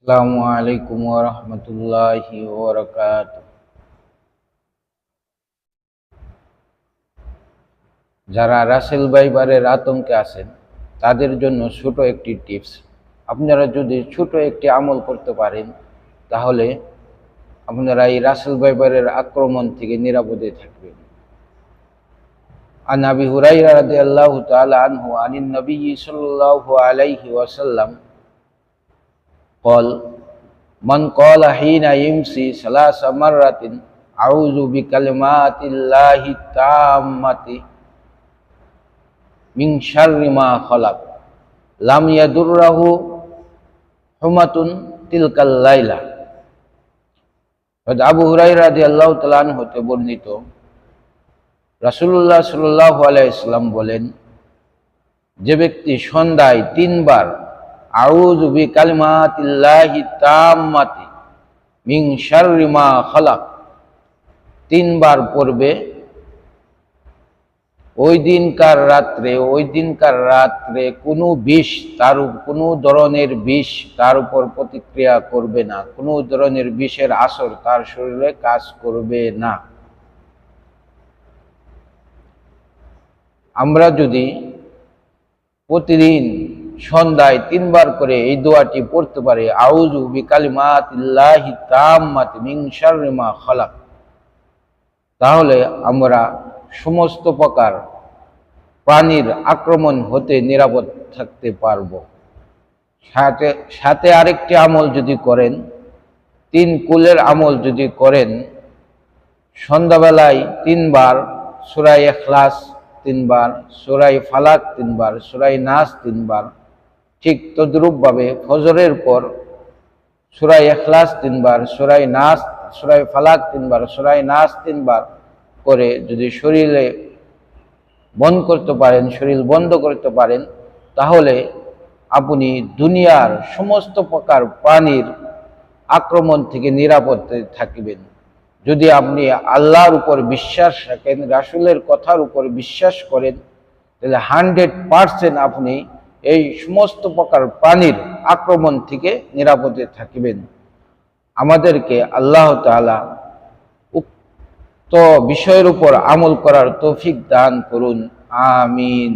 আসসালামু আলাইকুম ওয়া রাহমাতুল্লাহি ওয়া বারাকাতুহু। যারা রাসেল ভাইবারের আতঙ্কে আছেন তাদের জন্য ছোট একটি টিপস। আপনারা যদি ছোট একটি আমল করতে পারেন তাহলে আপনারা এই রাসেল ভাইবারের আক্রমণ থেকে নিরাপদে থাকবেন। আন আবি হুরায়রা রাদিয়াল্লাহু তাআলা আনহু আনিন নবী সাল্লাল্লাহু আলাইহি ওয়াসাল্লাম قال من قال حين يمسي 3 مرات أعوذ بكلمات الله التامة من شر ما خلق لم يضره حمة تلك الليلة। আবু হুরায়রা রাদিয়াল্লাহু তাআলা আনহু হতে বর্ণিত, রাসূলুল্লাহ সাল্লাল্লাহু আলাইহি ওয়াসাল্লাম বলেন, যে ব্যক্তি সন্ধ্যায় 3 বার আউযু বিকালিমাতিল্লাহি তাম্মাতি মিন শাররি মা খালাক 3 বার পড়বে, ওই দিনকার রাত্রে কোনো বিষ কোনো ধরনের বিষ তার উপর প্রতিক্রিয়া করবে না, কোনো ধরনের বিষের আসর তার শরীরে কাজ করবে না। আমরা যদি প্রতিদিন সন্ধ্যায় 3 বার করে এই দোয়াটি পড়তে পারি, আউযু বিকালিমাতিল্লাহি তাম্মাতি মিন শাররি মা খালাক, তাহলে আমরা সমস্ত প্রকার প্রাণীর আক্রমণ হতে নিরাপদ থাকতে পারব। সাথে আরেকটি আমল যদি করেন, 3 কুলের আমল যদি করেন, সন্ধ্যাবেলায় 3 বার সূরা ইখলাস 3 বার, সূরা ফালাক 3 বার, সূরা নাস 3 বার, ঠিক তদ্রূপভাবে ফজরের পর সূরা ইখলাস 3 বার, সূরা ফালাক 3 বার, সূরা নাস 3 বার করে যদি শরীর বন্ধ করতে পারেন তাহলে আপনি দুনিয়ার সমস্ত প্রকার প্রাণীর আক্রমণ থেকে নিরাপদে থাকবেন। যদি আপনি আল্লাহর উপর বিশ্বাস রাখেন, রাসূলের কথার উপর বিশ্বাস করেন, তাহলে 100% আপনি এই সমস্ত প্রকার প্রাণীর আক্রমণ থেকে নিরাপদে থাকবেন। আমাদেরকে আল্লাহ তাআলা উক্ত বিষয়ের উপর আমল করার তৌফিক দান করুন। আমিন।